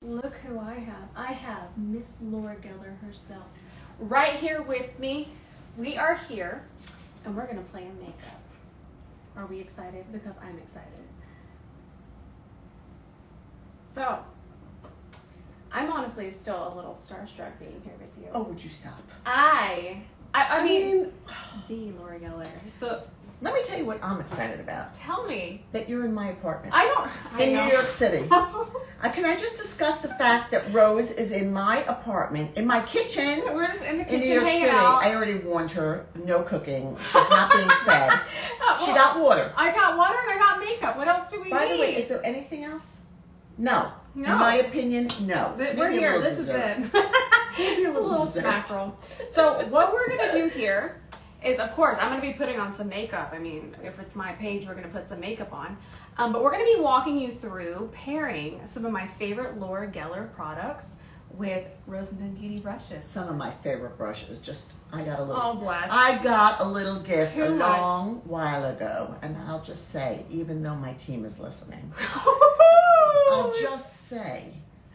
Look who I have. I have Miss Laura Geller herself right here with me. We are here, and we're going to play in makeup. Are we excited? Because I'm excited. So, I'm honestly still a little starstruck being here with you. Oh, would you stop? I mean, the Laura Geller. So, let me tell you what I'm excited about. tell me. That you're in my apartment. I in know. New York City. Can I just discuss the fact that Rose is in my apartment, in my kitchen? We're just in the In kitchen New York hanging City. out. I already warned her, no cooking. She's not being fed. She got water. I got water and I got makeup. What else do we need? By the way, is there anything else? No. No. In my opinion, no. We're Maybe a here. little This dessert. is it. Maybe Just a little dessert. smackerel. So what we're going to do here is, of course, I'm going to be putting on some makeup. I mean, if it's my page, we're going to put some makeup on. But we're going to be walking you through pairing some of my favorite Laura Geller products with Rosenthal Beauty brushes. Some of my favorite brushes. I got a little. Oh, bless. I got a little gift Too a much. long while ago, and I'll just say, even though my team is listening, I'll just say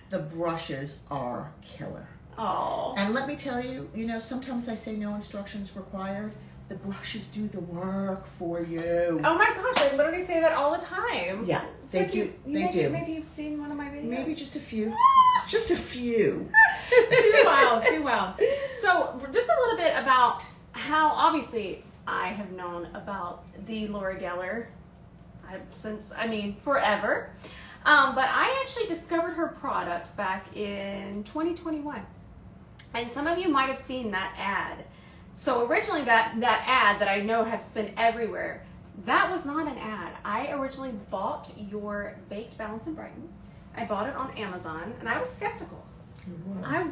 the brushes are killer. Oh. And let me tell you, sometimes I say no instructions required. The brushes do the work for you. Oh my gosh, I literally say that all the time. Yeah, It's they like do. Maybe you've seen one of my videos. Maybe just a few. Just a few. Too wild. So, just a little bit about how, obviously, I have known about the Laura Geller forever. But I actually discovered her products back in 2021. And some of you might have seen that ad. So originally that ad that I know has been everywhere, that was not an ad. I originally bought your Baked Balance and Brighten. I bought it on Amazon, and I was skeptical. I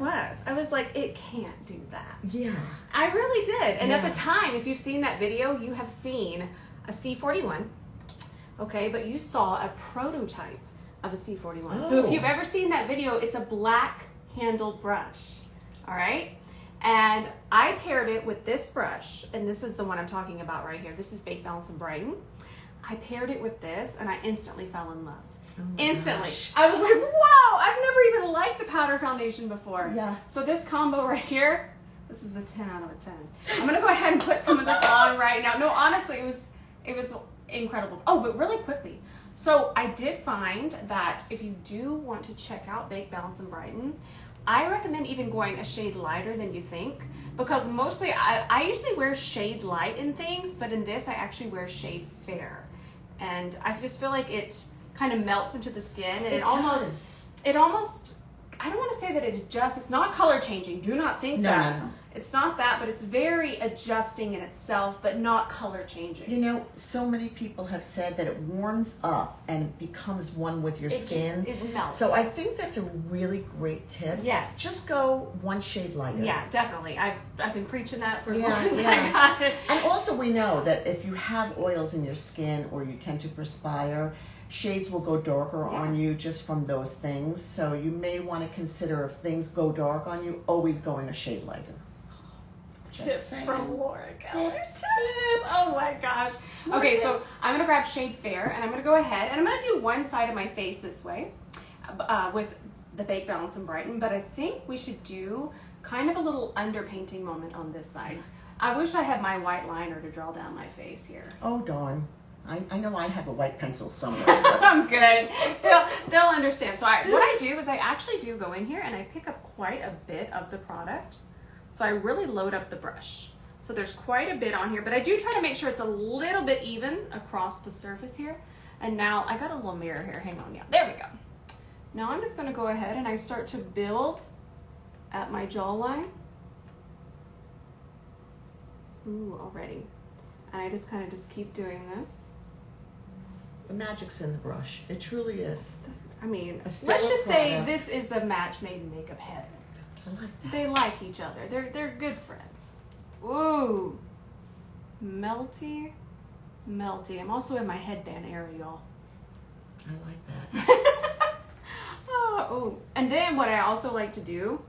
was like, it can't do that. Yeah. I really did. And at Yeah. the time, if you've seen that video, you have seen a C41. Okay, but you saw a prototype of a C41. So if Oh. you've ever seen that video, it's a black handled brush. All right? And I paired it with this brush, and this is the one I'm talking about right here. This is Baked Balance and Brighten. I paired it with this, and I instantly fell in love. Oh my Instantly. gosh. I was like, whoa, I've never even liked a powder foundation before. Yeah. So this combo right here, this is a 10 out of a 10. I'm going to go ahead and put some of this on right now. No, honestly, it was incredible. Oh, but really quickly. So I did find that if you do want to check out Baked Balance and Brighten, I recommend even going a shade lighter than you think, because mostly I usually wear shade light in things, but in this I actually wear shade fair. And I just feel like it kind of melts into the skin, and it almost, I don't want to say that it adjusts. It's not color changing. Do not think that. No. It's not that, but it's very adjusting in itself, but not color changing. So many people have said that it warms up and it becomes one with your skin. It melts. So I think that's a really great tip. Yes. Just go one shade lighter. Yeah, definitely. I've been preaching that for as long Yeah, as I yeah. got it. And also we know that if you have oils in your skin or you tend to perspire, shades will go darker on you just from those things. So you may want to consider, if things go dark on you, always going a shade lighter. Tips from Laura Geller. Tips. Oh my gosh. More Okay, tips. so I'm going to grab Shade Fair, and I'm going to go ahead, and I'm going to do one side of my face this way with the Baked Balance and Brighten, but I think we should do kind of a little underpainting moment on this side. I wish I had my white liner to draw down my face here. Oh, darn. I know I have a white pencil somewhere. I'm good. They'll understand. So what I do is I actually do go in here and I pick up quite a bit of the product. So I really load up the brush. So there's quite a bit on here, but I do try to make sure it's a little bit even across the surface here. And now I got a little mirror here. Hang on. Yeah, there we go. Now I'm just going to go ahead and I start to build at my jawline. Ooh, already. And I just kind of just keep doing this. The magic's in the brush. It truly is. I mean, A let's stellar just say product. this is a match made in makeup heaven. I like that. They like each other. They're good friends. Ooh. Melty. I'm also in my headband area, y'all. I like that. Oh, and then what I also like to do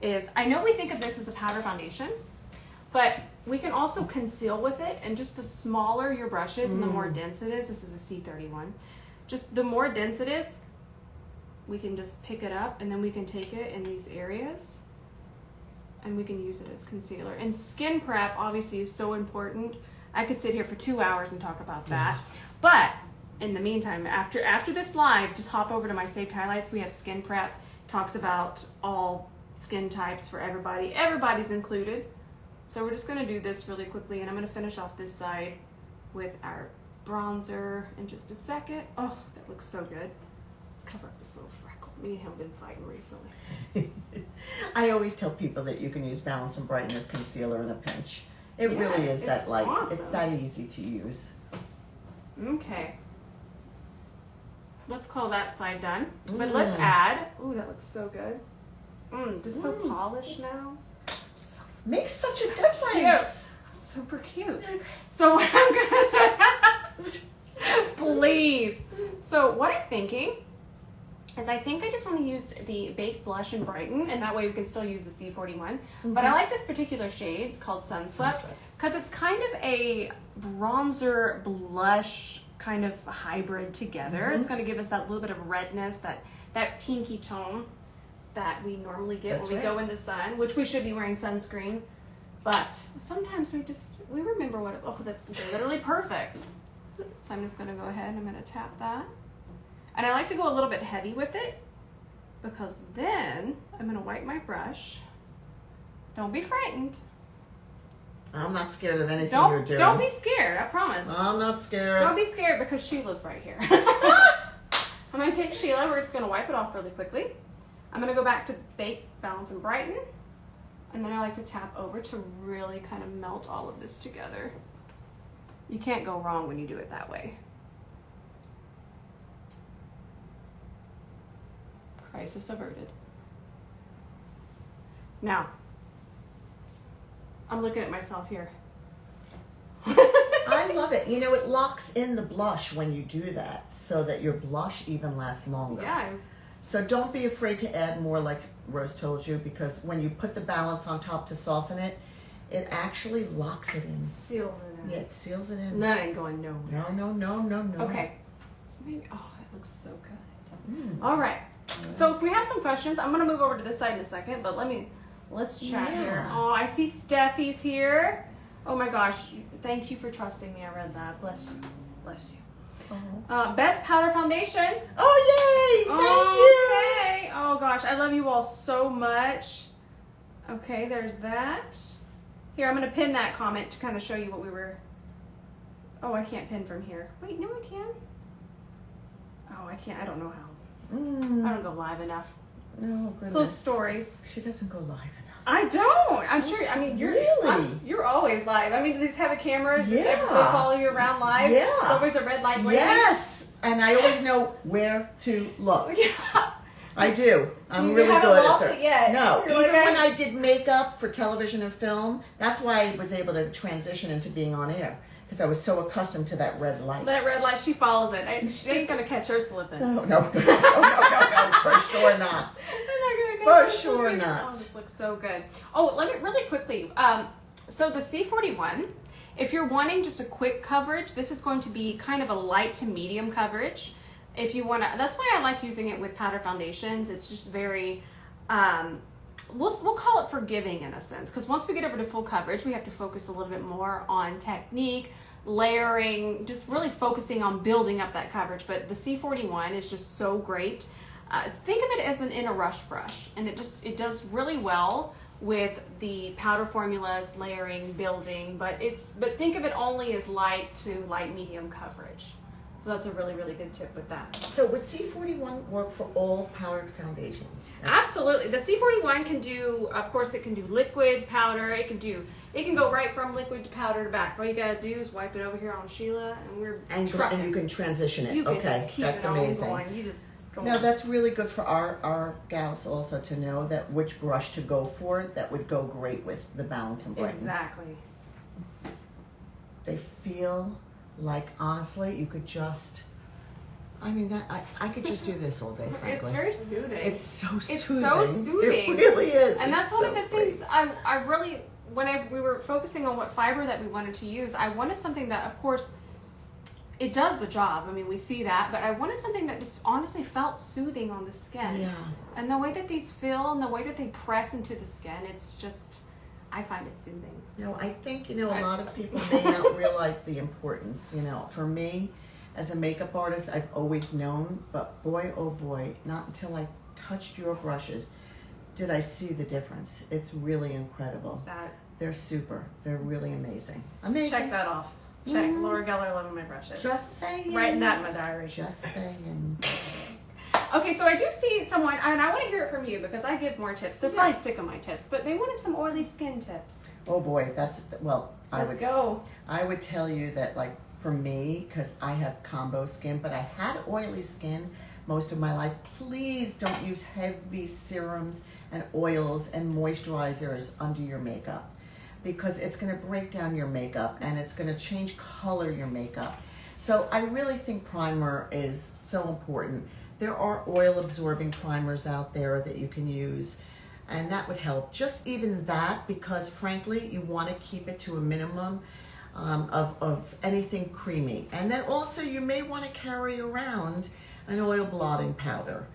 is, I know we think of this as a powder foundation, but we can also conceal with it, and just the smaller your brush is and the more dense it is, this is a C31, just the more dense it is, we can just pick it up and then we can take it in these areas and we can use it as concealer. And skin prep obviously is so important. I could sit here for 2 hours and talk about that. But in the meantime, after this live, just hop over to my saved highlights. We have skin prep, talks about all skin types for everybody. Everybody's included. So we're just gonna do this really quickly, and I'm gonna finish off this side with our bronzer in just a second. Oh, that looks so good. Let's cover up this little freckle. Me and him have been fighting recently. I always tell people that you can use Balance and Brighten as concealer in a pinch. It really is that light. Awesome. It's that easy to use. Okay. Let's call that side done. But let's add. Ooh, that looks so good. Just so polished now. Makes such a difference. Super cute. So I'm gonna please. So what I'm thinking is I think I just want to use the Baked Blush and Brighten, and that way we can still use the C41. But I like this particular shade called Sunswept because it's kind of a bronzer blush kind of hybrid together. It's going to give us that little bit of redness, that pinky tone that we normally get when we go in the sun, which we should be wearing sunscreen. But sometimes we remember what, that's literally perfect. So I'm just gonna go ahead and I'm gonna tap that. And I like to go a little bit heavy with it because then I'm gonna wipe my brush. Don't be frightened. I'm not scared of anything you're doing. Don't be scared, I promise. I'm not scared. Don't be scared because Sheila's right here. I'm gonna take Sheila, we're just gonna wipe it off really quickly. I'm gonna go back to Bake, Balance, and Brighten. And then I like to tap over to really kind of melt all of this together. You can't go wrong when you do it that way. Crisis averted. Now, I'm looking at myself here. I love it. You know, it locks in the blush when you do that so that your blush even lasts longer. Yeah. So don't be afraid to add more like Rose told you, because when you put the balance on top to soften it, it actually locks it in. Seals it in. Yeah, it seals it in. That ain't going nowhere. No. Okay. Maybe, that looks so good. All right. So if we have some questions, I'm going to move over to this side in a second, but let's chat here. Oh, I see Steffi's here. Oh my gosh. Thank you for trusting me. I read that. Bless you. Bless you. Best powder foundation. Oh, yay! Thank you. Okay. Oh gosh, I love you all so much. Okay, there's that. Here, I'm gonna pin that comment to kind of show you what we were. Oh, I can't pin from here. Wait, no, I can. Oh, I can't. I don't know how. I don't go live enough. No, goodness. Those stories. She doesn't go live enough. I don't. I'm sure. I mean, you're always live. I mean, just have a camera. Just follow you around live. Yeah. There's always a red light blinking. Yes, and I always know where to look. Yeah. I do. I'm You really haven't good lost at it yet. No, You're even like, when I did makeup for television and film, that's why I was able to transition into being on air, because I was so accustomed to that red light. That red light, she follows it. She ain't gonna catch her slipping. No, for sure not. For sure not. Oh, this looks so good. Oh, let me really quickly. So the C41, if you're wanting just a quick coverage, this is going to be kind of a light to medium coverage. If you want to, that's why I like using it with powder foundations. It's just very, we'll call it forgiving in a sense, because once we get over to full coverage, we have to focus a little bit more on technique, layering, just really focusing on building up that coverage. But the C41 is just so great. Think of it as an inner rush brush, and it does really well with the powder formulas, layering, building, but think of it only as light to light medium coverage. So that's a really, really good tip with that. So would C41 work for all powdered foundations? Absolutely. The C41 can do, of course, it can do liquid, powder, it can go right from liquid to powder to back. All you gotta do is wipe it over here on Sheila, and we're trucking. And you can transition it. You can okay, just keep that's it amazing. on going. You just go Now on. that's really good for our gals also to know that which brush to go for that would go great with the Balance and Brighten. Exactly. They feel like, honestly, you could just, I mean, I could just do this all day, frankly. It's very soothing. It's so soothing. It's so soothing. It really is. And that's It's one so of the great. things I really, when we were focusing on what fiber that we wanted to use, I wanted something that, of course, it does the job. I mean, we see that, but I wanted something that just honestly felt soothing on the skin. Yeah. And the way that these feel and the way that they press into the skin, it's just, I find it soothing. I think, a lot of people may not realize the importance, For me, as a makeup artist, I've always known, but boy, oh boy, not until I touched your brushes did I see the difference. It's really incredible. They're super. They're really amazing. Amazing. Check that off. Check. Laura Geller loving my brushes. Just saying. Writing that in my diary. Just saying. Okay, so I do see someone, and I want to hear it from you because I give more tips. They're probably sick of my tips, but they wanted some oily skin tips. Oh boy, Let's go. I would tell you that, like, for me, because I have combo skin, but I had oily skin most of my life, please don't use heavy serums and oils and moisturizers under your makeup, because it's going to break down your makeup and it's going to change color your makeup. So I really think primer is so important. There are oil absorbing primers out there that you can use, and that would help. Just even that, because frankly, you want to keep it to a minimum of anything creamy. And then also you may want to carry around an oil blotting powder.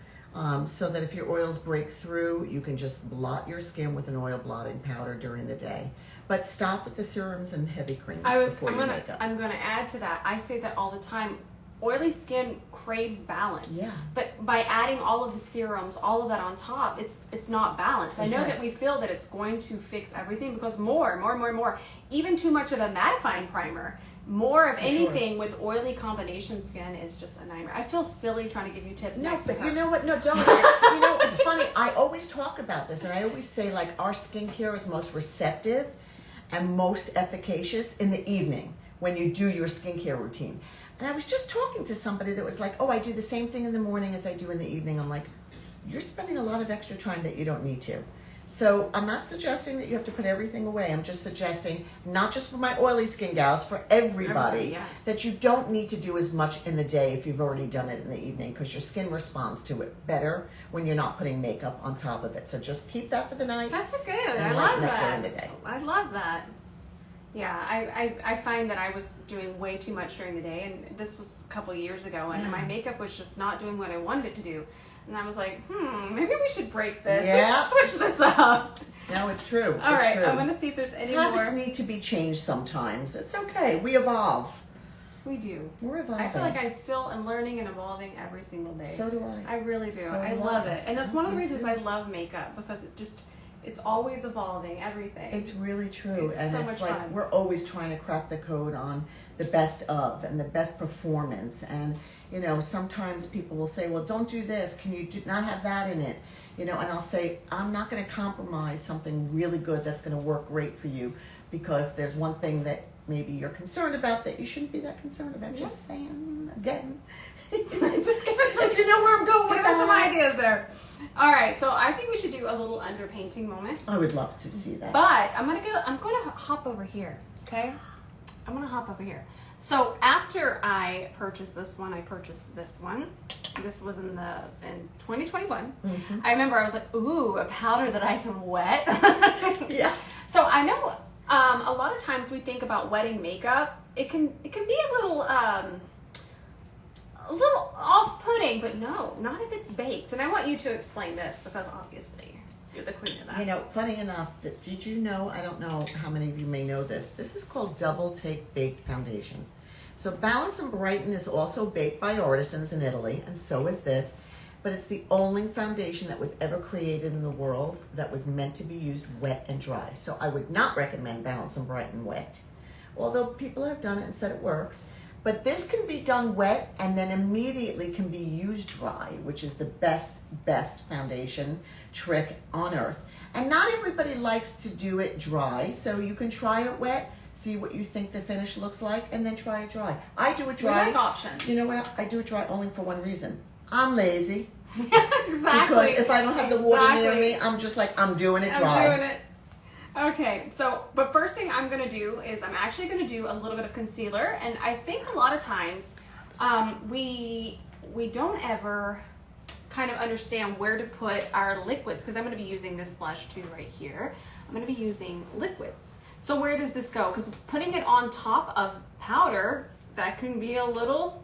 So that if your oils break through, you can just blot your skin with an oil blotting powder during the day. But stop with the serums and heavy creams before your makeup. I'm gonna add to that. I say that all the time. Oily skin craves balance. Yeah. But by adding all of the serums, all of that on top, it's not balanced. I know that we feel that it's going to fix everything because more. Even too much of a mattifying primer. More of anything with oily combination skin is just a nightmare. I feel silly trying to give you tips. No, but you know what? No, don't. It's funny. I always talk about this, and I always say, like, our skincare is most receptive and most efficacious in the evening when you do your skincare routine. And I was just talking to somebody that was like, oh, I do the same thing in the morning as I do in the evening. I'm like, you're spending a lot of extra time that you don't need to. So I'm not suggesting that you have to put everything away. I'm just suggesting, not just for my oily skin gals, for everybody, that you don't need to do as much in the day if you've already done it in the evening, because your skin responds to it better when you're not putting makeup on top of it. So just keep that for the night. That's a good. I love that. During the day. I love that. Yeah, I find that I was doing way too much during the day, and this was a couple of years ago, and my makeup was just not doing what I wanted it to do. And I was like, maybe we should break this. We should switch this up. No, it's true. All right, true. I'm going to see if there's any Habits more. need to be changed sometimes. It's okay. We evolve. We do. We're evolving. I feel like I still am learning and evolving every single day. So do I. I really do. I love it. And that's one of the reasons I love makeup, because it's always evolving, everything. It's really true. It's so much like fun. We're always trying to crack the code on the best of and the best performance. And, sometimes people will say, well, don't do this. Can you not have that in it? And I'll say, I'm not going to compromise something really good that's going to work great for you, because there's one thing that maybe you're concerned about that you shouldn't be that concerned about. Just saying, again. Just give us some, if you know where I'm going with give us some ideas there. All right, so I think we should do a little underpainting moment. I would love to see that. But I'm gonna hop over here. Okay, I'm gonna hop over here. So after I purchased this one, This was in 2021. Mm-hmm. I remember I was like, ooh, a powder that I can wet. Yeah. So I know a lot of times we think about wetting makeup. It can be a little off-putting, but no, not if it's baked. And I want you to explain this, because obviously you're the queen of that. Funny enough, did you know, I don't know how many of you may know this is called Double Take Baked Foundation. So Balance and Brighten is also baked by artisans in Italy, and so is this, but it's the only foundation that was ever created in the world that was meant to be used wet and dry. So I would not recommend Balance and Brighten wet, although people have done it and said it works. But this can be done wet and then immediately can be used dry, which is the best foundation trick on earth. And not everybody likes to do it dry, so you can try it wet, see what you think the finish looks like, and then try it dry. I do it dry. We like options. You know what? I do it dry only for one reason. I'm lazy. Exactly. Because if I don't have the water near me, I'm just like, I'm doing it dry. I'm doing it. Okay, so, but first thing I'm going to do is I'm actually going to do a little bit of concealer, and I think a lot of times we don't ever kind of understand where to put our liquids, because I'm going to be using this blush too right here. I'm going to be using liquids. So where does this go? Because putting it on top of powder, that can be a little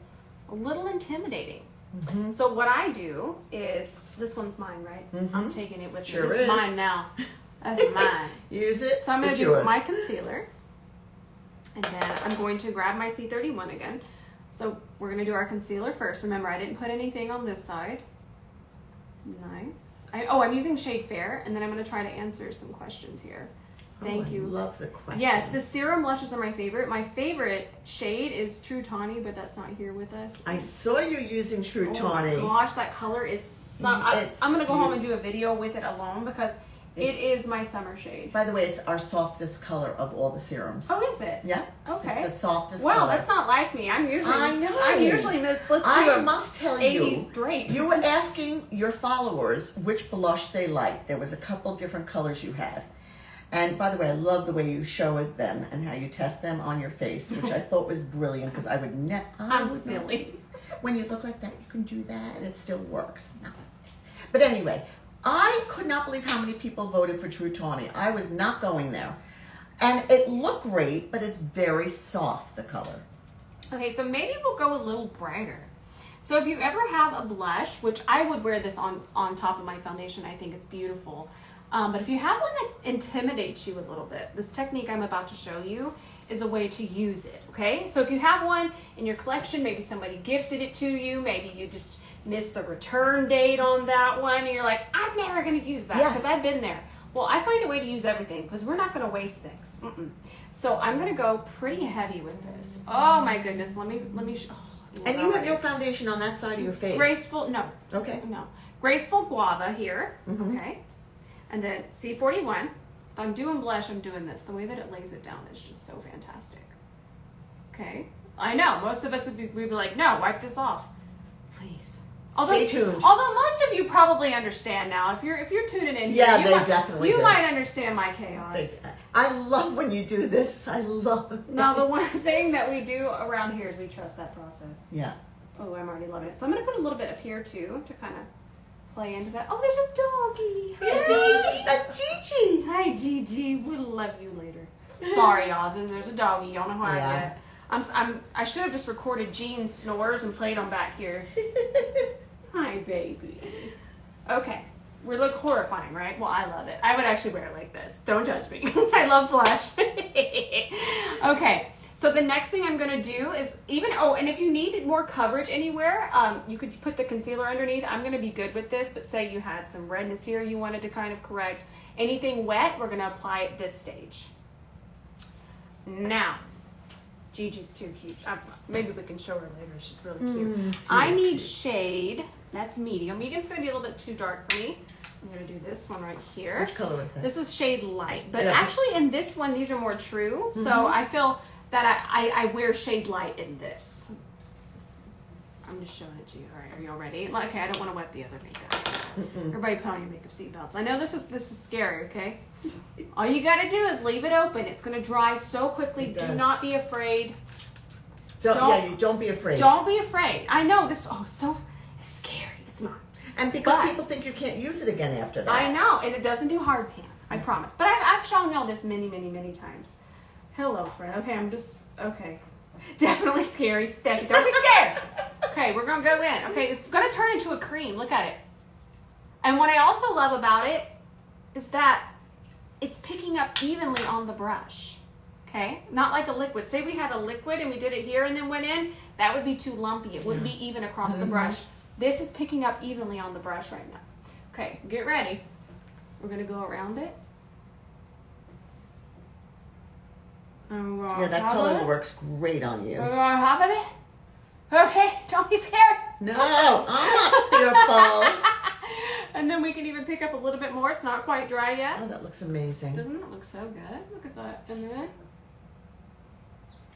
intimidating. Mm-hmm. So what I do is, this one's mine, right? Mm-hmm. I'm taking it with Sure me. This is mine now. That's mine. Use it. So I'm going to do yours. my concealer. And then I'm going to grab my C31 again. So we're going to do our concealer first. Remember, I didn't put anything on this side. Nice. I'm using shade Fair, and then I'm going to try to answer some questions here. Thank you. I love the question. Yes, the serum blushes are my favorite. My favorite shade is True Tawny, but that's not here with us. I saw you using True Tawny. Oh my gosh, that color is I'm going to go home and do a video with it alone because it is my summer shade. By the way, it's our softest color of all the serums. Oh, is it? Yeah. Okay. It's the softest Well, color. that's not like me. I'm usually Miss Let's do I a must tell 80s drape. you were asking your followers which blush they liked. There was a couple different colors you had. And by the way, I love the way you show them and how you test them on your face, which I thought was brilliant because I would never. I'm silly. When you look like that, you can do that and it still works. No. But anyway, I could not believe how many people voted for True Tawny. I was not going there. And it looked great, but it's very soft, the color. Okay, so maybe we'll go a little brighter. So if you ever have a blush, which I would wear this on top of my foundation, I think it's beautiful. But if you have one that intimidates you a little bit, this technique I'm about to show you is a way to use it, okay? So if you have one in your collection, maybe somebody gifted it to you, maybe you just missed the return date on that one, and you're like, I'm never gonna use that because I've been there. Well, I find a way to use everything because we're not gonna waste things. So I'm gonna go pretty heavy with this. Oh my goodness, let me And you have no foundation on that side of your face. Graceful, no. Okay. No. Graceful Guava here, okay? And then C41. If I'm doing blush, I'm doing this. The way that it lays it down is just so fantastic. Okay? I know, most of us we'd be like, no, wipe this off. Please. Stay tuned. Although most of you probably understand now. If you're tuning in Yeah, here, they definitely you do. might understand my chaos. I love when you do this. I love it. Now, the one thing that we do around here is we trust that process. Yeah. Oh, I'm already loving it. So I'm going to put a little bit up here, too, to kind of play into that. Oh, there's a doggy. Yes, that's Gigi. Hi, Gigi. We'll love you later. Sorry, y'all. There's a doggy. Y'all know how I get. I should have just recorded Jean's snores and played them back here. Hi, baby. Okay. We look horrifying, right? Well, I love it. I would actually wear it like this. Don't judge me. I love blush. Okay. So the next thing I'm going to do is and if you need more coverage anywhere, you could put the concealer underneath. I'm going to be good with this, but say you had some redness here you wanted to kind of correct. Anything wet, we're going to apply at this stage. Now, Gigi's too cute. Maybe we can show her later. She's really cute. I need shade. That's medium. Medium's going to be a little bit too dark for me. I'm going to do this one right here. Which color is that? This is shade light. But actually in this one, these are more true. So I feel that I wear shade light in this. I'm just showing it to you. All right, are y'all ready? Okay, I don't want to wet the other makeup. Everybody put on your makeup seatbelts. I know this is scary, okay? All you got to do is leave it open. It's going to dry so quickly. Do not be afraid. Don't be afraid. Don't be afraid. I know this. So scary. It's not. And because people think you can't use it again after that. I know, and it doesn't do hard pan. I promise. But I've shown y'all this many, many, many times. Hello, friend. Okay. Definitely scary. Steffi, don't be scared. Okay, we're going to go in. Okay, it's going to turn into a cream. Look at it. And what I also love about it is that it's picking up evenly on the brush. Okay? Not like a liquid. Say we had a liquid and we did it here and then went in, that would be too lumpy. It wouldn't be even across the brush. This is picking up evenly on the brush right now. Okay, get ready. We're going to go around it. Yeah, that color works great on you. We're going on top of it. Okay, don't be scared. No, I'm not fearful. And then we can even pick up a little bit more. It's not quite dry yet. Oh, that looks amazing. Doesn't it look so good? Look at that. And then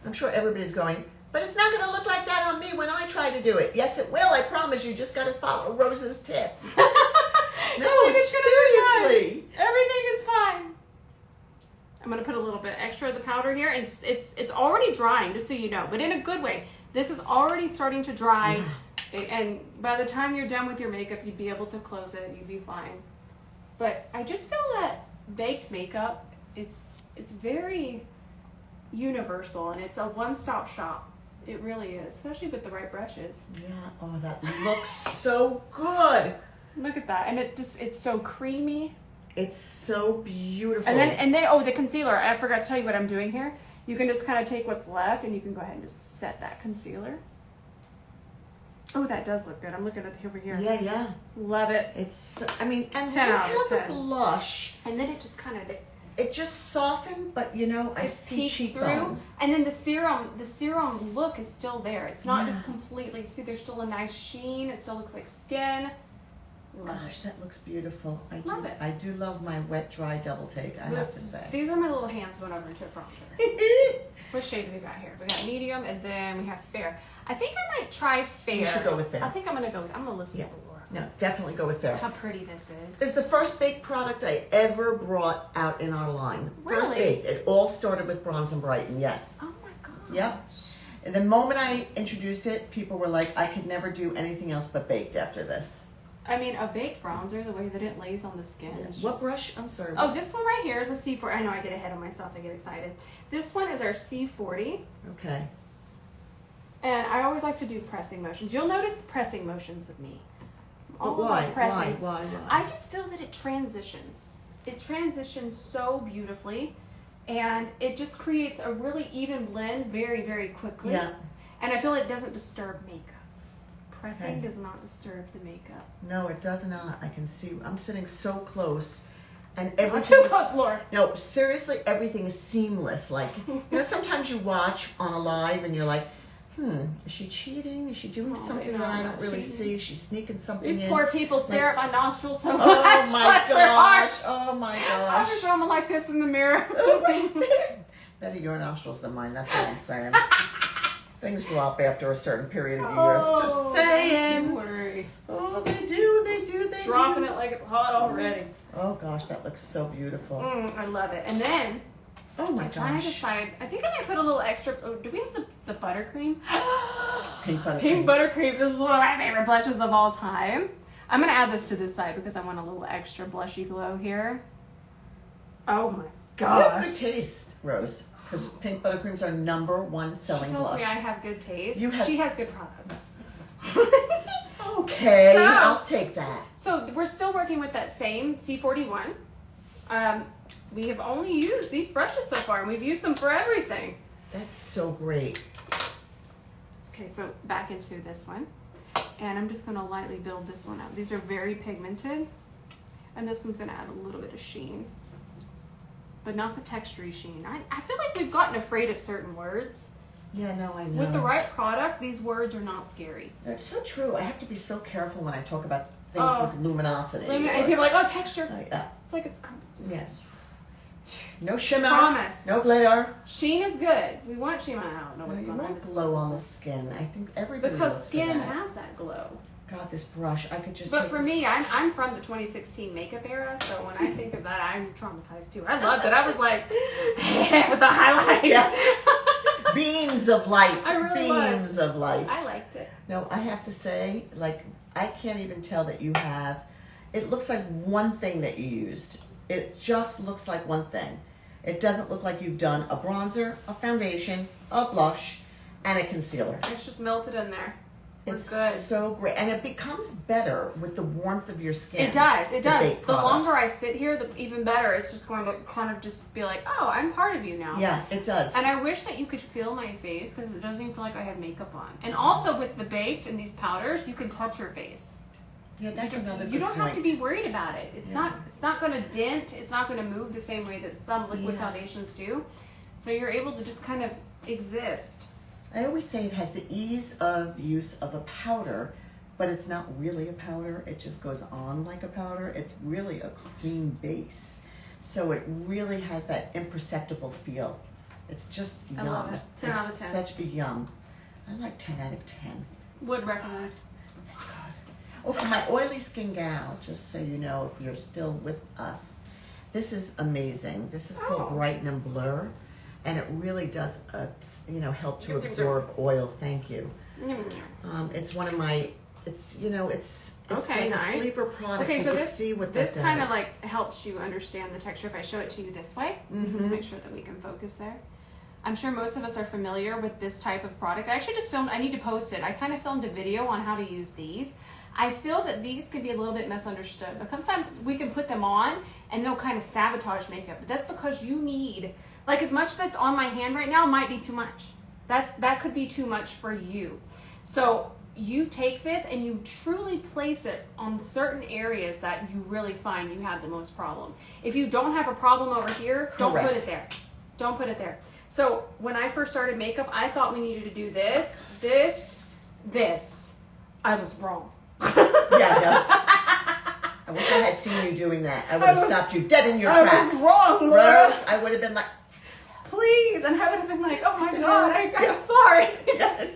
I'm sure everybody's going, but it's not going to look like that on me when I try to do it. Yes, it will. I promise you. Just got to follow Rose's tips. No, seriously. Everything is fine. I'm going to put a little bit extra of the powder here. And it's already drying, just so you know, but in a good way. This is already starting to dry. Yeah. And by the time you're done with your makeup, you'd be able to close it. You'd be fine. But I just feel that baked makeup, it's very universal, and it's a one-stop shop. It really is, especially with the right brushes. Yeah. Oh, that looks so good. Look at that, and it's so creamy. It's so beautiful. And then oh, the concealer. I forgot to tell you what I'm doing here. You can just kind of take what's left, and you can go ahead and just set that concealer. Oh, that does look good. I'm looking at over here. Yeah, yeah. Love it. It's, I mean, and 10 look out of how the 10. blush. And then it just kind of It just softened, but you know, I see peeks cheekbone. through, and then the serum look is still there. It's not just completely. See, there's still a nice sheen. It still looks like skin. Gosh, that looks beautiful. Love it. I do love my wet dry double take. I have to say. These are my little hands going over to bronzer. What shade do we got here? We got medium, and then we have fair. I think I might try fair. You should go with fair. I think I'm gonna listen Yeah. to Laura. No, definitely go with fair. How pretty this is. It's the first baked product I ever brought out in our line. First Really? baked. It all started with Bronze and Brighten. Yes. Oh my gosh. Yep. And the moment I introduced it, people were like, I could never do anything else but baked after this. I mean, a baked bronzer, the way that it lays on the skin. It's What just... brush? I'm sorry. Oh, this one right here is a C40. I know I get ahead of myself. I get excited. This one is our C40. Okay. And I always like to do pressing motions. You'll notice the pressing motions with me. But why? Pressing. Why? I just feel that it transitions. It transitions so beautifully. And it just creates a really even blend very, very quickly. Yeah. And I feel it doesn't disturb makeup. Pressing Okay. does not disturb the makeup. No, it does not. I can see. I'm sitting so close. And Not everything too close, Laura. No, seriously, everything is seamless. Like, you know, sometimes you watch on a live and you're like, is she cheating? Is she doing something that I don't really see? She's sneaking something These in. poor people stare at my nostrils so much. Oh my Bless their hearts. gosh. Oh my I gosh. just draw them like this in the mirror. Better your nostrils than mine, that's what I'm saying. Things drop after a certain period of years. Just saying. Don't worry. Oh, they do. Dropping it like it's hot already. Oh gosh, that looks so beautiful. I love it. And then, Oh my I'm trying to gosh. decide. I think I might put a little extra. Oh, do we have the buttercream? Pink buttercream. Pink buttercream. This is one of my favorite blushes of all time. I'm going to add this to this side because I want a little extra blushy glow here. Oh my You have gosh. good taste, Rose, because pink buttercreams are #1 selling She tells blush. me I have good taste. You have- She has good products. Okay, So- I'll take that. So we're still working with that same C41. We have only used these brushes so far, and we've used them for everything. That's so great. Okay, so back into this one. And I'm just going to lightly build this one up. These are very pigmented. And this one's going to add a little bit of sheen. But not the textury sheen. I feel like we've gotten afraid of certain words. Yeah, no, I know. With the right product, these words are not scary. That's so true. I have to be so careful when I talk about things Oh. with luminosity. And people are like, oh, texture. Like, It's like it's... yes. No shimmer. Promise. No glitter. Sheen is good. We want sheen. I don't know No, what's you going on. want glow on the skin. I think everybody Because looks skin for that. has that glow. God, this brush, I could just But take for this me, I'm from the 2016 makeup era, so when I think of that, I'm traumatized too. I loved it. I was like, with the highlight. Yeah. Beams of light. I really Beams of light. I liked it. No, I have to say, like, I can't even tell that you have, it looks like one thing that you used. It just looks like one thing. It doesn't look like you've done a bronzer, a foundation, a blush, and a concealer. It's just melted in there. We're It's good. so great. And it becomes better with the warmth of your skin. It does. It the does. baked The longer I products. sit here, the even better. It's just going to kind of just be like, oh, I'm part of you now. Yeah, it does. And I wish that you could feel my face because it doesn't even feel like I have makeup on. And also with the baked and these powders, you can touch your face. Yeah, that's another good You don't have point. to be worried about it. It's Yeah. not going to dent. It's not going to move the same way that some liquid Yeah. foundations do. So you're able to just kind of exist. I always say it has the ease of use of a powder, but it's not really a powder. It just goes on like a powder. It's really a cream base. So it really has that imperceptible feel. It's just I yum. love it. 10 it's out of 10. Such a yum. I like 10 out of 10. Would recommend. Oh, for my oily skin gal, just so you know, if you're still with us, this is amazing. This is called Oh. Brighten and Blur, and it really does, help to absorb oils. Thank you. It's one of my. It's it's Okay, like nice. a sleeper product. Okay, you so can this see what this that kind of does. like helps you understand the texture. If I show it to you this way, Mhm. let's make sure that we can focus there. I'm sure most of us are familiar with this type of product. I actually just filmed, I need to post it. I kind of filmed a video on how to use these. I feel that these can be a little bit misunderstood, but sometimes we can put them on and they'll kind of sabotage makeup. But that's because you need, like, as much that's on my hand right now might be too much. That could be too much for you. So you take this and you truly place it on certain areas that you really find you have the most problem. If you don't have a problem over here, don't put it there. Don't put it there. So when I first started makeup, I thought we needed to do this, this, this. I was wrong. Yeah, no. I wish I had seen you doing that. I would have stopped you dead in your tracks. I was wrong, Laura. Rose, I would have been like, please. And I would have been like, oh my God, I'm sorry. Yeah.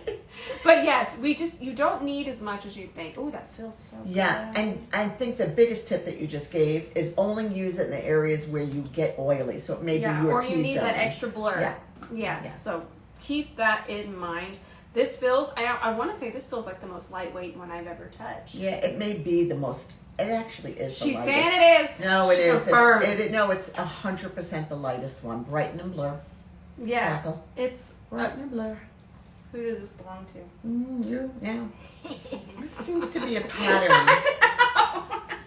But yes, you don't need as much as you think. Oh, that feels so good. Yeah, and I think the biggest tip that you just gave is only use it in the areas where you get oily. So maybe your T-zone. Or you need that extra blur. Yeah. Yes. Yeah. So keep that in mind. This feels, I want to say this feels like the most lightweight one I've ever touched. Yeah, it may be the most, it actually is the She's lightest. saying it is. No, it is. Confirmed. No, it's 100% the lightest one. Brighten and blur. Yes. Sparkle. It's, Brighten and blur. who does this belong to? You, yeah. This seems to be a pattern.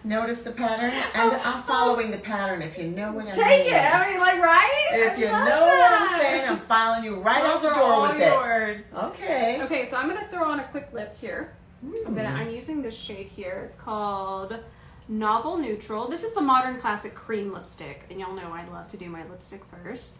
Notice the pattern? And I'm following the pattern if you know what I mean. Take it. I mean, like, right? If you know that. what I'm saying, I'm following you right out the Those are door all with yours. it. Okay. Okay, so I'm going to throw on a quick lip here. I'm using this shade here. It's called Novel Neutral. This is the Modern Classic Cream Lipstick. And y'all know I love to do my lipstick first.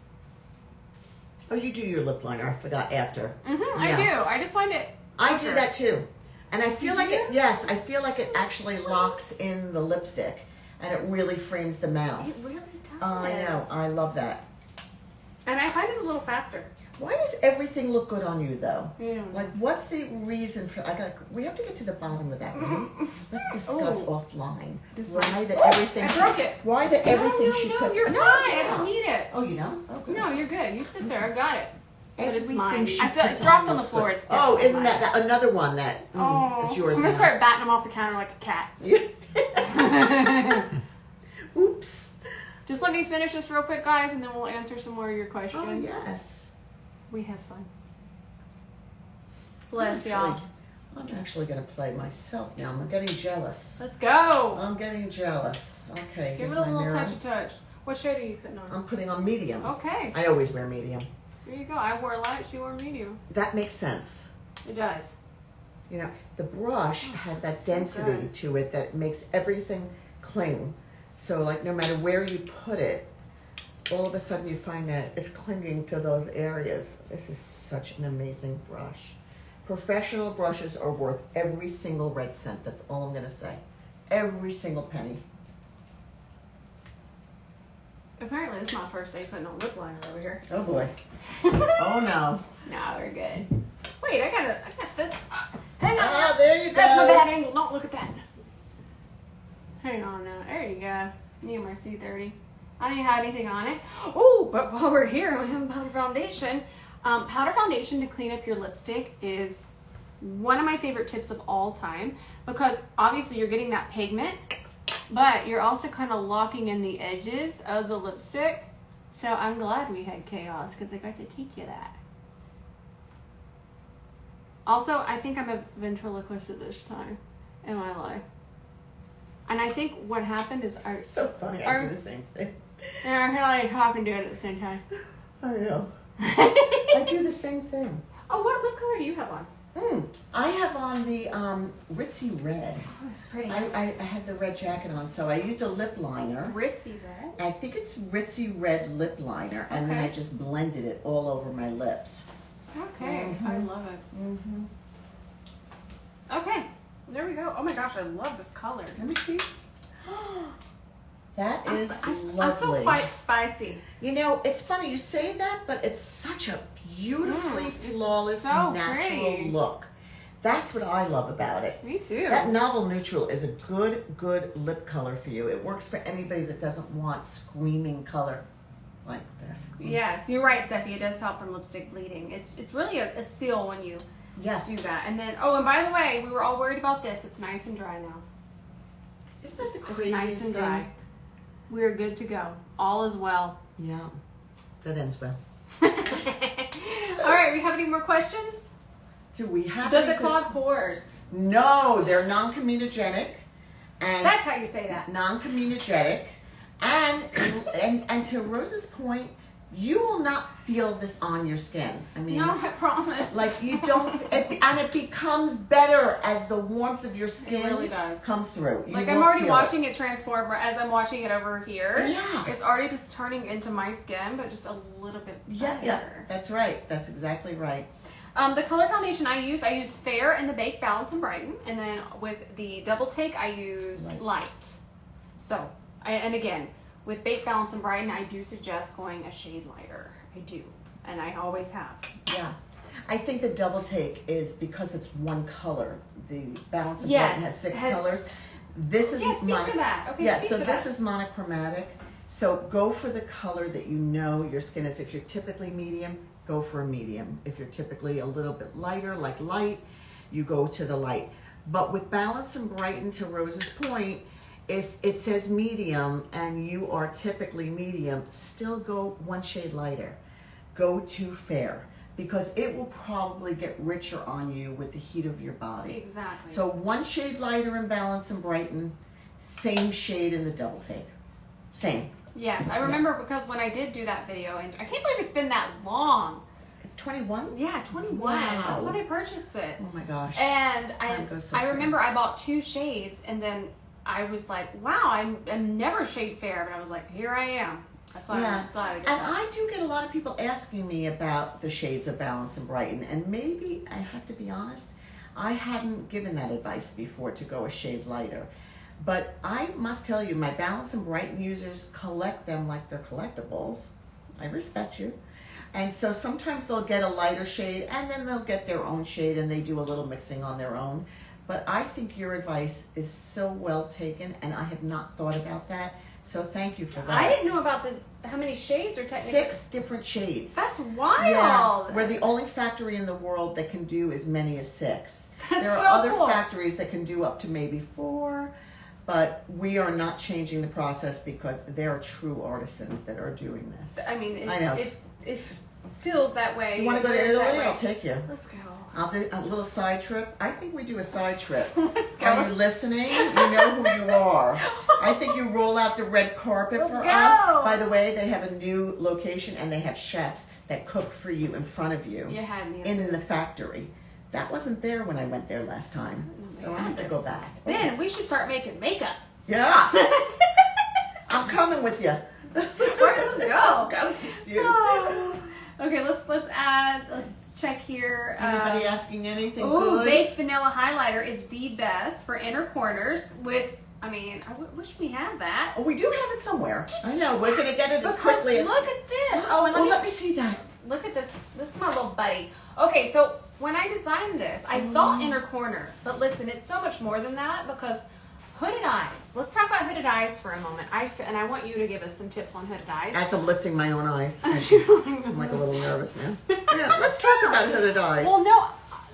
Oh, you do your lip liner. I forgot after. I do. I just find it. I do that too. And I feel like it, yes, I feel like it actually locks in the lipstick and it really frames the mouth. It really does. I know. I love that. And I find it a little faster. Why does everything look good on you though? Yeah. Like, what's the reason for, we have to get to the bottom of that, right? Let's discuss offline. Why that everything, I broke it. Why that everything she puts. You're fine. I don't need it. Oh, you know? Oh, good. No, you're good. You sit there. I got it. But it's Everything mine. she I feel puts it dropped on the looks floor. good. It's Oh, definitely isn't mine. that another one that is yours I'm now? gonna start batting them off the counter like a cat. Oops. Just let me finish this real quick, guys, and then we'll answer some more of your questions. Oh, yes. We have fun. Bless y'all. I'm actually going to play myself now. I'm getting jealous. Let's go. I'm getting jealous. Okay, Give here's it a my little mirror. touch. What shade are you putting on? I'm putting on medium. Okay. I always wear medium. There you go. I wore light. She wore medium. That makes sense. It does. You know, the brush has that density good. to it that makes everything cling. So, like, no matter where you put it, all of a sudden you find that it's clinging to those areas. This is such an amazing brush. Professional brushes are worth every single red cent. That's all I'm going to say. Every single penny. Apparently, this is my first day putting on lip liner over here. Oh, boy. Oh, no. No, we're good. Wait, I got this. Hang on. Ah, there you go. That's my bad angle. Don't look at that. Hang on now. There you go. Need my C30. I didn't have anything on it. Oh, but while we're here, we have powder foundation. Powder foundation to clean up your lipstick is one of my favorite tips of all time because obviously you're getting that pigment, but you're also kind of locking in the edges of the lipstick. So I'm glad we had chaos because I got to teach you that. Also, I think I'm a ventriloquist at this time in my life. And I think what happened is So funny. I do the same thing. and I heard like talking to it at the same time. I know. I do the same thing. Oh, what lip color do you have on? I have on the Ritzy Red. Oh, it's pretty. I had the red jacket on, so I used a lip liner. Ritzy red? I think it's Ritzy Red lip liner, and then I Okay. just blended it all over my lips. Okay, I love it. Okay, there we go. Oh my gosh, I love this color. Let me see. That is I lovely. feel quite spicy. You know, it's funny you say that, but it's such a beautifully It's flawless, so natural pretty. look. That's what I love about it. Me too. That Novel Neutral is a good lip color for you. It works for anybody that doesn't want screaming color like this. Yes, you're right, Steffi. It does help from lipstick bleeding. It's really a seal when you Yeah. do that. And then, oh, and by the way, we were all worried about this. It's nice and dry now. Isn't that the It's craziest nice and thing? dry. We're good to go. All is well. Yeah. That ends well. All right, we have any more questions? Do we have Does it anything- clog pores? No, they're non-comedogenic. And That's how you say that. non-comedogenic. And to Rose's point, you will not feel this on your skin. I mean, No, I promise. like you don't, and it becomes better as the warmth of your skin It really does. comes through. You Like I'm won't already feel watching it transform as I'm watching it over here. Yeah. It's already just turning into my skin, but just a little bit better. Yeah, that's right. That's exactly right. The color foundation I use Fair in the Bake, Balance, and Brighten. And then with the Double Take, I use Light. So, and again, with Bake, Balance, and Brighten, I do suggest going a shade lighter. I do. And I always have. Yeah. I think the Double Take is because it's one color. The Balance and Brighten has six colors. This is speak to that. Okay, yeah, speak so to this that. is monochromatic. So go for the color that you know your skin is. If you're typically medium, go for a medium. If you're typically a little bit lighter, like light, you go to the light. But with Balance and Brighten, to Rose's point, if it says medium and you are typically medium, still go one shade lighter. Go to Fair, because it will probably get richer on you with the heat of your body. Exactly. So one shade lighter in Balance and Brighten, same shade in the Double Take. Same. Yes, I remember because when I did do that video, and I can't believe it's been that long. It's 21? Yeah, 21. Wow. That's when I purchased it. Oh my gosh. And Time goes so I remember fast. I bought 2 shades, and then I was like, wow, I'm never shade fair, but I was like, here I am. That's why I'm just glad I did And that. I do get a lot of people asking me about the shades of Balance and Brighten, and maybe, I have to be honest, I hadn't given that advice before to go a shade lighter. But I must tell you, my Balance and Brighten users collect them like they're collectibles. I respect you. And so sometimes they'll get a lighter shade, and then they'll get their own shade, and they do a little mixing on their own. But I think your advice is so well taken, and I had not thought about that. So thank you for that. I didn't know about how many shades are technically. 6 different shades. That's wild. Yeah, we're the only factory in the world that can do as many as 6. That's there are so other cool. factories that can do up to maybe 4, but we are not changing the process because there are true artisans that are doing this. I mean, I know. it feels that way. You want to go to It feels that Italy? way. I'll take you. Let's go. I'll do a little side trip. I think we do a side trip. Let's go. Are you listening? You know who you are. I think you roll out the red carpet Let's for go. us. By the way, they have a new location and they have chefs that cook for you in front of you You had me. in the factory. That wasn't there when I went there last time. So I have to go back. Then we should start making makeup. Yeah. I'm coming with you. Let's go. I'm coming with you. Oh. Okay, let's check here. Anybody asking anything Ooh, good? baked vanilla highlighter is the best for inner corners with, I mean, I wish we had that. Oh, we do have it somewhere. I know. We're going to get it as Because quickly as... look at this. Oh, and let me see that. look at this. This is my little buddy. Okay, so when I designed this, I thought inner corner. But listen, it's so much more than that because hooded eyes. Let's talk about hooded eyes for a moment. And I want you to give us some tips on hooded eyes. As I'm lifting my own eyes. I'm like a little nervous now. Yeah, let's talk about hooded eyes. Well, no,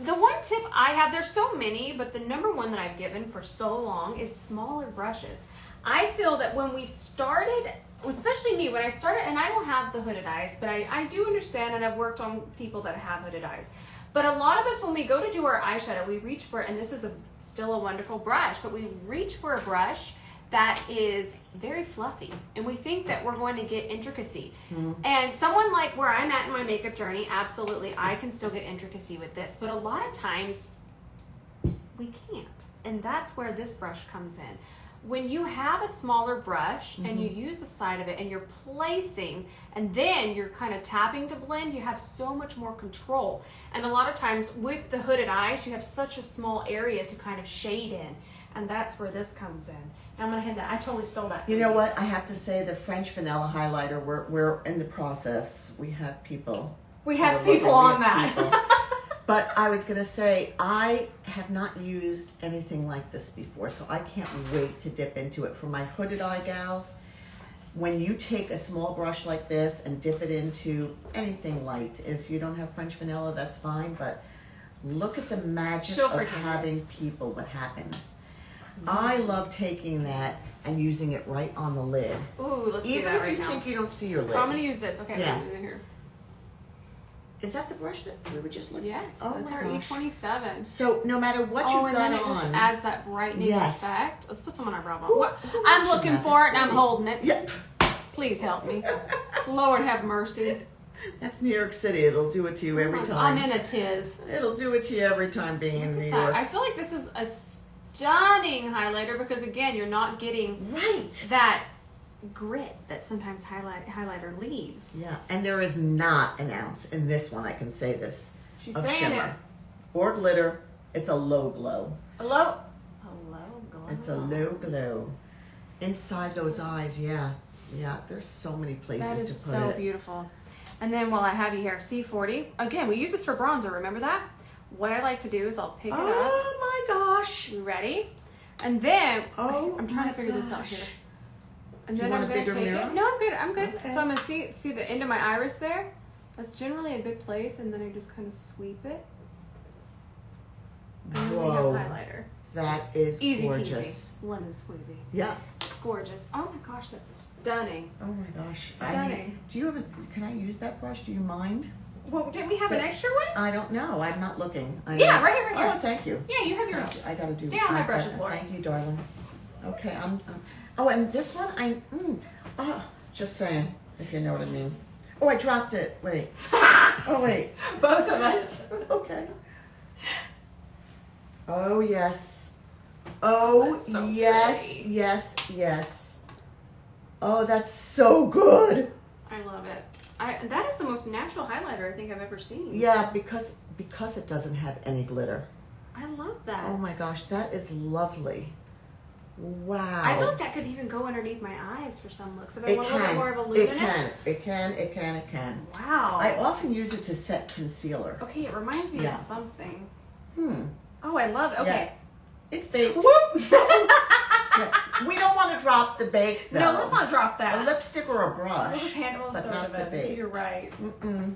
the one tip I have, there's so many, but the number one that I've given for so long is smaller brushes. I feel that when we started, especially me, when I started, and I don't have the hooded eyes, but I do understand, and I've worked on people that have hooded eyes. But a lot of us, when we go to do our eyeshadow, we reach for, and this is still a wonderful brush, but we reach for a brush that is very fluffy. And we think that we're going to get intricacy. And someone like where I'm at in my makeup journey, absolutely, I can still get intricacy with this. But a lot of times, we can't. And that's where this brush comes in. When you have a smaller brush and you use the side of it and you're placing and then you're kind of tapping to blend, you have so much more control. And a lot of times with the hooded eyes, you have such a small area to kind of shade in. And that's where this comes in. Now I'm going to hand that. I totally stole that. You know what? I have to say the French vanilla highlighter, we're in the process. We have people. We have We're people looking on at that. people. But I was going to say, I have not used anything like this before, so I can't wait to dip into it. For my hooded eye gals, when you take a small brush like this and dip it into anything light, if you don't have French vanilla, that's fine, but look at the magic She'll of forgive having people, what happens. I love taking that and using it right on the lid. Ooh, let's do Even that if right you now. think you don't see your lid. I'm going to use this. Okay, Yeah. I'm going to do it here. Is that the brush that we were just looking at? Yes, Oh that's my our gosh. E27. So no matter what you've and got then it on. just adds that brightening Yes. effect. Let's put some on our brow bone. Who I'm mentioned looking that? for That's it and I'm great. holding it. Yep. Please help me. Lord have mercy. That's New York City. It'll do it to you every time. I'm in a tiz. It'll do it to you every time being in New York. I feel like this is a stunning highlighter because again, you're not getting Right. that grit that sometimes highlighter leaves. Yeah, and there is not an ounce in this one, I can say this, She's of saying shimmer it. or glitter. It's a low glow. A low glow. It's a low glow. Inside those eyes, yeah. Yeah, there's so many places That is to put so it. beautiful. And then while I have you here, C40. Again, we use this for bronzer, remember that? What I like to do is I'll pick it up. Oh my gosh. You ready? And then, Oh I'm trying my to figure this out gosh. here. And Do you then want I'm a going to bigger take mirror? it. No, I'm good. I'm good. Okay. So I'm going to see the end of my iris there. That's generally a good place. And then I just kind of sweep it. And then we have Whoa, highlighter. that is Easy gorgeous. peasy. Lemon squeezy. Yeah. It's gorgeous. Oh my gosh, that's stunning. Oh my gosh. Stunning. Do you have can I use that brush? Do you mind? Well, didn't we have an extra one? I don't know. I'm not looking. Yeah, right here, right here. Oh, thank you. Yeah, you have yours. I gotta do. Stay on my I- brushes, Laura. Thank you, darling. Okay, oh, and this one, just saying, if you know what I mean. Oh, I dropped it. Wait. Oh, wait. Both of us. Okay. Oh, yes. Oh, That's so yes, pretty. yes, yes. Oh, that's so good. I love it. That is the most natural highlighter I think I've ever seen. Yeah, because it doesn't have any glitter. I love that. Oh my gosh, that is lovely. Wow. I feel like that could even go underneath my eyes for some looks. If I it want a can. little bit more of a It luminous. can. Wow. I often use it to set concealer. Okay, it reminds me Yeah. of something. Hmm. Oh, I love it. Okay. It's baked. Whoop! Yeah. We don't want to drop the bake though. No, let's not drop A that. lipstick or a brush. We'll just handle but throw not it the in. bake. You're right. Mm-mm.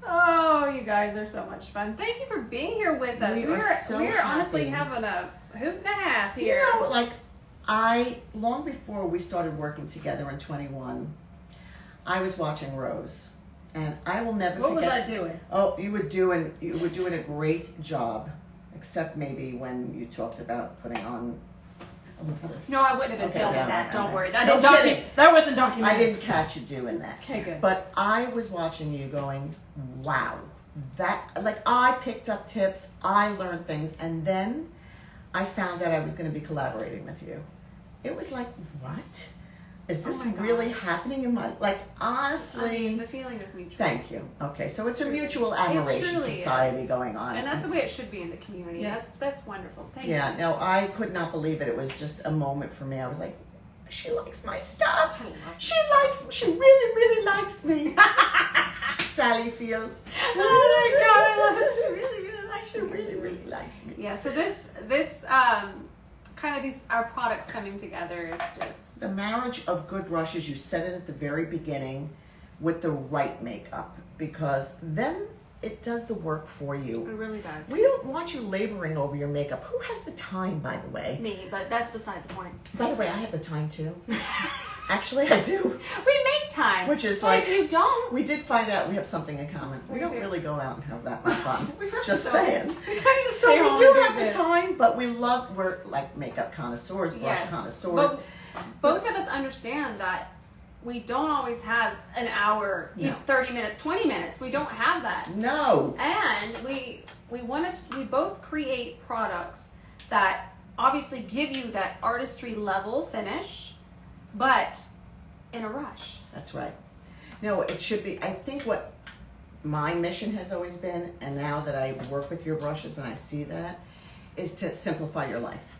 Oh, you guys are so much fun. Thank you for being here with us. We are so we're honestly happy. having a hoot and a half Do you here. know, like, long before we started working together in 21, I was watching Rose, and I will never What was forget. I doing? Oh, you were doing a great job, except maybe when you talked about putting on. No, I wouldn't have been Okay, filming no, that. no, Don't no. worry. No That, kidding. that wasn't documented. I didn't catch you doing that. Okay, good. But I was watching you going, wow, I picked up tips, I learned things, and then I found out I was going to be collaborating with you. It was like, what? Is this Oh my really gosh. happening in my, honestly? I mean, the feeling is mutual. Thank you. Okay, so it's a Truly. mutual It admiration truly society is. going on. And that's the way it should be in the community. Yeah. That's wonderful. Thank Yeah, you. no, I could not believe it. It was just a moment for me. I was like, she likes my stuff. I love She really, really likes me. Sally Field. Oh my god, I love it. She really, really likes She you. really, really likes me. Yeah, so this kind of our products coming together is just The marriage of good brushes, you said it at the very beginning, with the right makeup, because then it does the work for it you. really does. We don't want you laboring over your makeup. Who has the time, by the way? Me, but that's beside the point. By the way, I have the time too. Actually, I do. We make time. Which is but like- if you don't, We did find out we have something in common. We We don't do. really go out and have that much fun. we really Just don't. saying. We kind of just So stay we home do and have the this. time, but we're like makeup connoisseurs, brush Yes. connoisseurs. Both of us understand that we don't always have an hour, No. 30 minutes, 20 minutes. We don't have that. No. And we both create products that obviously give you that artistry level finish, but in a rush. That's right. No, it should be. I think what my mission has always been, and now that I work with your brushes and I see that, is to simplify your life,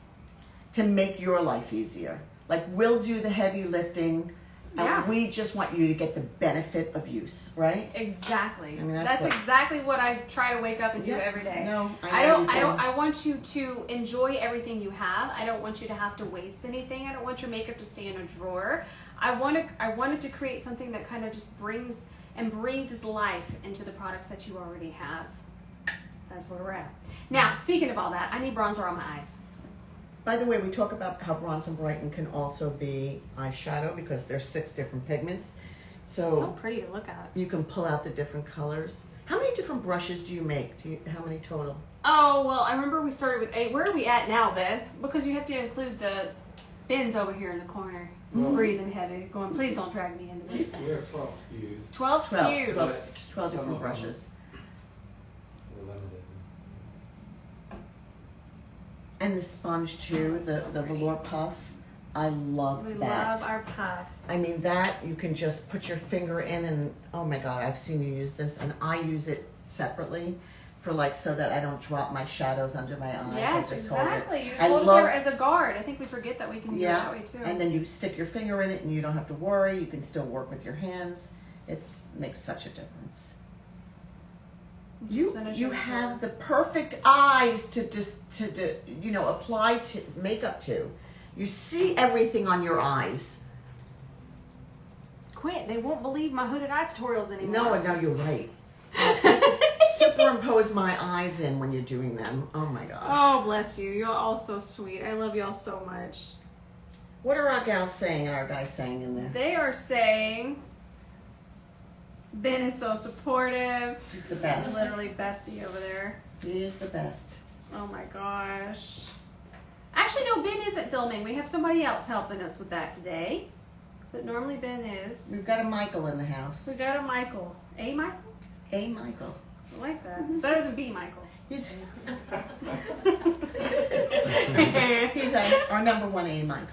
to make your life easier. Like, we'll do the heavy lifting, and Yeah. we just want you to get the benefit of use, right? Exactly. I mean, that's that's what- exactly what I try to wake up and do Yeah. every day. No, I know you don't do. I want you to enjoy everything you have. I don't want you to have to waste anything. I don't want your makeup to stay in a drawer. I wanted to create something that kind of just brings and breathes life into the products that you already have. That's where we're at. Now, speaking of all that, I need bronzer on my eyes. By the way, we talk about how Bronze and Brighten can also be eyeshadow because there's 6 different pigments. So pretty to look at. You can pull out the different colors. How many different brushes do you make? How many total? Oh, well, I remember we started with 8. Where are we at now, Ben? Because you have to include the Ben's over here in the corner. Breathing heavy, going, please don't drag me into this. We have 12 SKUs. 12 SKUs. 12 different brushes. We're limited. And the sponge too, the velour puff. I love We that. love our puff. I mean, that you can just put your finger in and, oh my God, I've seen you use this, and I use it separately for like, so that I don't drop my shadows under my eyes. Yes, I just hold it. exactly. You just I hold love- it there as a guard. I think we forget that we can do it that way too. And then you stick your finger in it and you don't have to worry. You can still work with your hands. It makes such a difference. You have the perfect eyes to apply to makeup to. You see everything on your eyes. Quit. They won't believe my hooded eye tutorials anymore. No, you're right. Superimpose my eyes in when you're doing them. Oh my gosh. Oh, bless you. You're all so sweet. I love y'all so much. What are our gals saying and our guys saying in there? They are saying Ben is so supportive. He's the best. Literally bestie over there. He is the best. Oh my gosh. Actually, no, Ben isn't filming. We have somebody else helping us with that today. But normally Ben is. We've got a Michael in the house. We got a Michael. A Michael? A Michael. I like that. It's better than B Michael. He's our number one A Michael.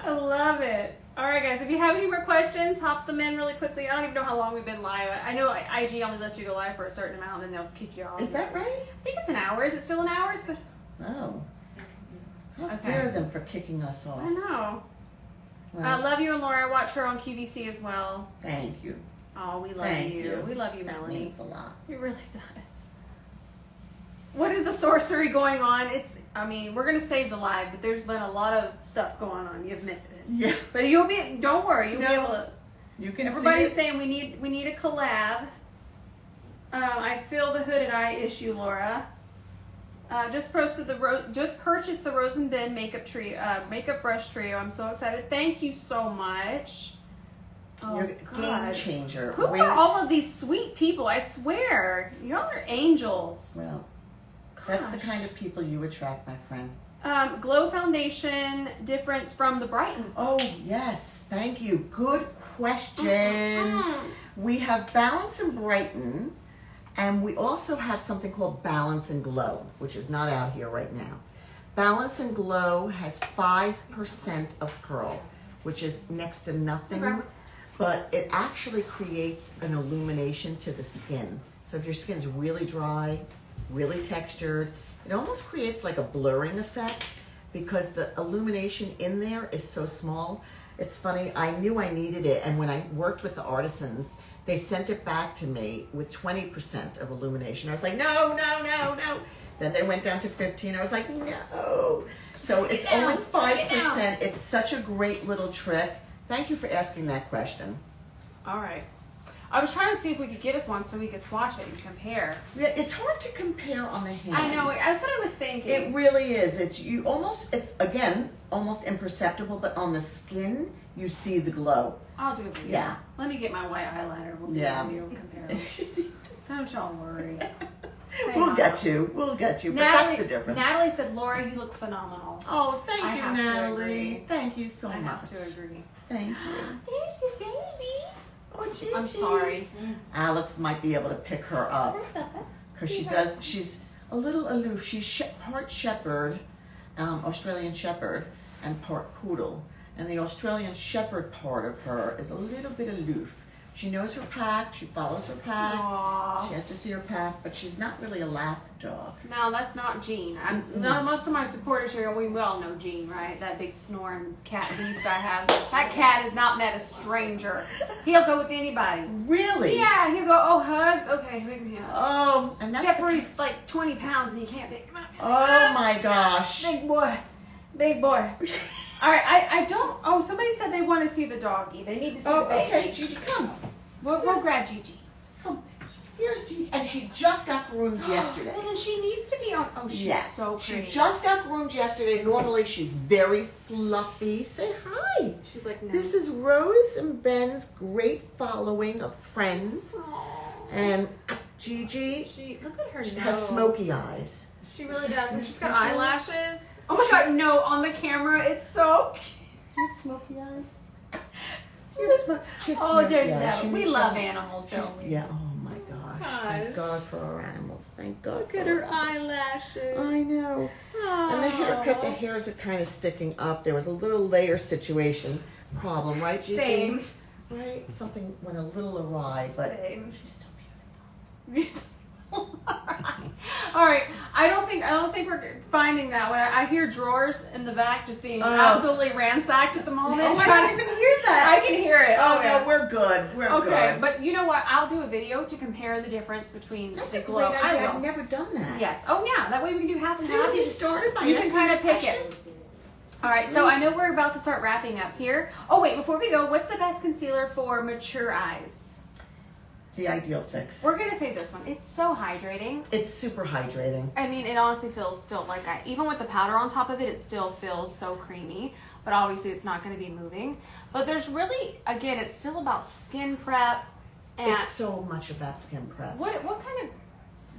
I love it. All right, guys. If you have any more questions, hop them in really quickly. I don't even know how long we've been live. I know IG only lets you go live for a certain amount, and then they'll kick you off. Is that right? I think it's an hour. Is it still an hour? It's good. Oh. How Okay. dare them for kicking us off. I know. Well, Love you and Laura. I watch her on QVC as well. thank you. Oh, we love Thank you. you. We love you, That Melanie. means a lot. It really does. What is the sorcery going on? We're gonna save the live, but there's been a lot of stuff going on. You've missed it. Yeah. But don't worry, you'll be able to. You can Everybody's see it. saying we need a collab. I feel the hooded eye issue, Laura. Just purchased the Rose and Ben makeup brush trio. I'm so excited. Thank you so much. Oh, You're a God. game changer. Who are all of these sweet people? I swear, y'all are angels. Well, that's the Gosh. kind of people you attract, my friend. Glow foundation difference from the Brighton. Oh, yes. Thank you. Good question. Mm-hmm. We have Balance and Brighten, and we also have something called Balance and Glow, which is not out here right now. Balance and Glow has 5% of pearl, which is next to nothing, Okay. but it actually creates an illumination to the skin. So if your skin's really dry, really textured, it almost creates like a blurring effect because the illumination in there is so small. It's funny, I knew I needed it, and when I worked with the artisans, they sent it back to me with 20% of illumination. I was like, no. Then they went down to 15. I was like, no. So it's only 5%. It's such a great little trick. Thank you for asking that question. All right. I was trying to see if we could get us one so we could swatch it and compare. Yeah, it's hard to compare on the hand. I know. That's what I was thinking. It really is. It's again almost imperceptible, but on the skin you see the glow. I'll do it for you. Yeah. Let me get my white eyeliner. We'll do Yeah. a video and compare. Don't y'all worry. We'll get you. But that's the difference. Natalie said, Laura, you look phenomenal. Oh, thank I you, have to Natalie. agree. Thank you so I much. have to agree. Thank you. There's the baby. Oh, Gigi. I'm sorry. Alex might be able to pick her up because she's a little aloof. She's part shepherd, Australian shepherd, and part poodle. And the Australian shepherd part of her is a little bit aloof. She knows her pack. She follows her pack. Aww. She has to see her pack, but she's not really a lap dog. No, that's not Jean. Most of my supporters here, we all know Jean, right? That big snoring cat beast I have. That cat has not met a stranger. He'll go with anybody. Really? Yeah, he'll go, oh, hugs? Okay, pick me up. Oh, and that's Except for he's like 20 pounds and you can't pick him up. oh my gosh. Big boy. Big boy. All right, I don't, somebody said they want to see the doggy. They need to see the baby. Okay, Gigi, come. We'll grab Gigi. Come. Here's Gigi, and she just got groomed yesterday. Well, then she needs to be on. Oh, she's so pretty. She just got groomed yesterday. Normally, she's very fluffy. Say hi. She's like, no. This is Rose and Ben's great following of friends. Aww. And Gigi, Look at her she nose. has smoky eyes. She really does. And she's got eyelashes. Oh my god, no, on the camera, it's so cute. Do you have smoky eyes? Oh, we love animals, don't we? Yeah, oh my gosh. Thank God for our animals. Thank God. Look at her eyelashes. I know. Aww. And the haircut, the hairs are kind of sticking up. There was a little layer situation problem, right, Gigi? Same. Right? Something went a little awry, but Same. she's still Beautiful. All right. I don't think we're finding that. When I hear drawers in the back just being absolutely ransacked at the moment. Oh, I didn't even hear that. I can hear it. Oh, yeah. no, we're good. We're good. Okay, but you know what? I'll do a video to compare the difference between That's the a glow. great idea. I've never done that. Yes. Oh, yeah. That way we can do half and See half. when you started by You can asking kind of that pick question? it. All right, so I know we're about to start wrapping up here. Oh, wait, before we go, what's the best concealer for mature eyes? The Ideal Fix. We're going to say this one. It's so hydrating. It's super hydrating. I mean, it honestly feels still like even with the powder on top of it, it still feels so creamy. But obviously, it's not going to be moving. But there's really, again, it's still about skin prep. And It's so much about skin prep. what kind of,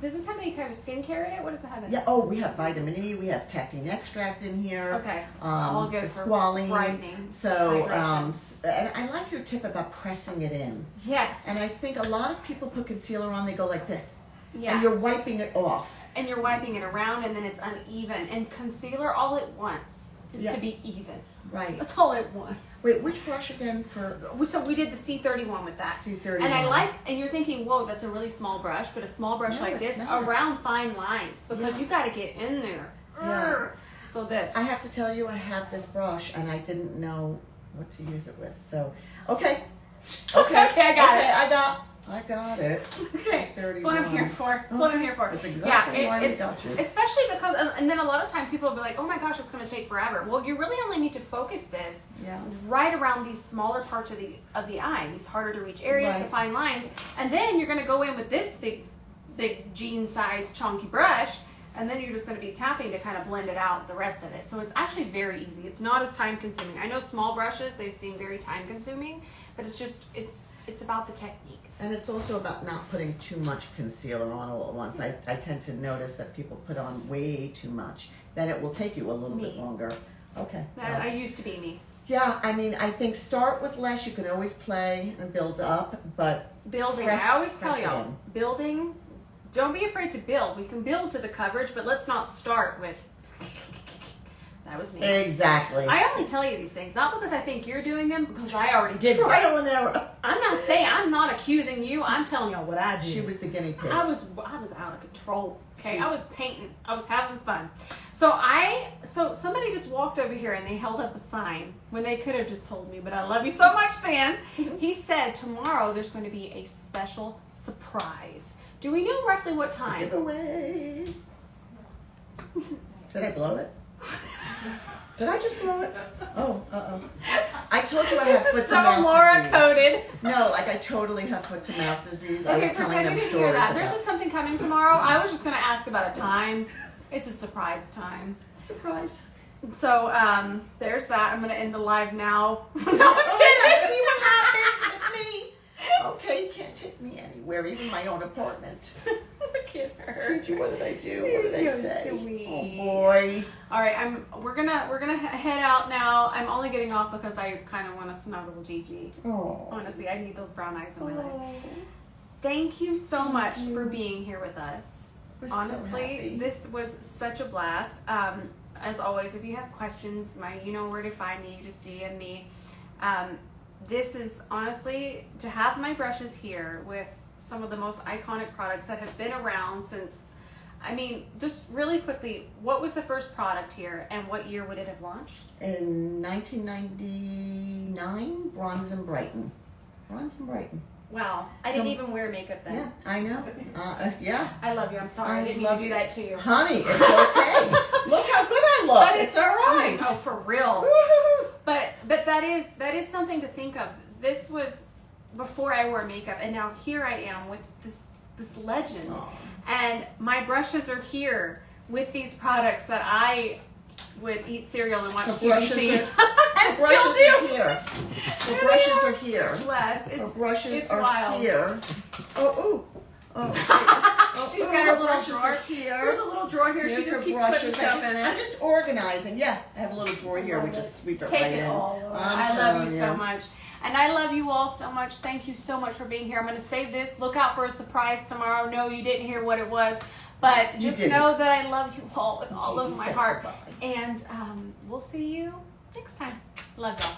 does this have any kind of skincare in it? What does it have in it? Yeah. Oh, we have vitamin E. We have caffeine extract in here. Okay. All good for squalene. brightening, So, hydration. and I like your tip about pressing it in. Yes. And I think a lot of people put concealer on. They go like this, yeah. and you're wiping it off. And you're wiping it around, and then it's uneven. And concealer, all it wants is Yeah. to be even. Right. That's all it wants. Wait, which brush again for So we did the C31 with that. C31? And I like, and you're thinking, whoa, that's a really small brush, but a small brush No, like it's this not. around fine lines because Yeah. you got to get in there. Yeah. So this. I have to tell you, I have this brush, and I didn't know what to use it with. So, okay. Okay, I got it. I got it. Okay, that's what I'm 31. here for. That's what I'm here for. That's exactly why we it's got you. especially because, and then a lot of times people will be like, "Oh my gosh, it's going to take forever." Well, you really only need to focus this Yeah. right around these smaller parts of the eye, these harder to reach areas, the Right. fine lines, and then you're going to go in with this big jean-sized chunky brush. And then you're just going to be tapping to kind of blend it out the rest of it. So it's actually very easy. It's not as time consuming. I know small brushes, they seem very time consuming, but it's just, it's about the technique. And it's also about not putting too much concealer on all at once. I tend to notice that people put on way too much. Then it will take you a little bit Me. longer. Okay. I used to be me. Yeah, I mean, I think start with less. You can always play and build up, but Building, Press- I always tell press it y'all, in. building, don't be afraid to build. We can build to the coverage, but let's not start with, that was me. exactly. I only tell you these things, not because I think you're doing them, because I already did them. Trial and error. I'm not saying, I'm not accusing you, I'm telling y'all what I did. She was the guinea pig. I was out of control. Okay, I was painting. I was having fun. So somebody just walked over here and they held up a sign when they could have just told me, but I love you so much, Ben. He said tomorrow there's going to be a special surprise. Do we know roughly what time? Giveaway. Did I blow it? Did I just blow it? Oh, I told you I have This foot is to so mouth Laura disease. coded. No, like I totally have foot to mouth disease. I Okay, was telling pretend them you didn't stories hear that. about There's just something coming tomorrow. I was just going to ask about a time. It's a surprise time. surprise. So there's that. I'm going to end the live now. No, I'm Oh, yeah, kidding. see what happens with me. Okay, you can't take me anywhere, even my own apartment. Look at her. Gigi, what did I do? What did I You're say? so sweet. Oh boy. All right, we're gonna head out now. I'm only getting off because I kind of want to snuggle Gigi. Oh. Honestly, I need those brown eyes in my life. Thank you so much for being here with us. We're so Honestly, happy. this was such a blast. As always, if you have questions, you know where to find me. You just DM me. This is honestly to have my brushes here with some of the most iconic products that have been around since. I mean, just really quickly, what was the first product here, and what year would it have launched? In 1999, Bronze and Brighton. Bronze and Brighton. Wow, I didn't even wear makeup then. Yeah, I know. Yeah. I love you. I'm sorry. I didn't mean love to do that to you. Honey, it's okay. Look how good I look. But it's all right. Oh, for real. Woo-hoo. But that is something to think of. This was before I wore makeup, and now here I am with this this legend. Aw. And my brushes are here with these products that I would eat cereal and watch Her brushes QVC. are- and The brushes still are do. here. The There brushes they are here. Bless. Her It's, brushes it's are wild. here. Oh, oh. She's got her her little brushes drawer. are here. There's a little drawer here. Here's She just her keeps brushes. putting stuff in I'm it. just organizing. Yeah, I have a little drawer here. We Love just it. sweep it Take right it in. all, Laura. I'm I love telling you so much. And I love you all so much. Thank you so much for being here. I'm going to save this. Look out for a surprise tomorrow. No, you didn't hear what it was. But You just didn't. know that I love you all with all Gee, of my says heart. goodbye. And we'll see you next time. Love y'all.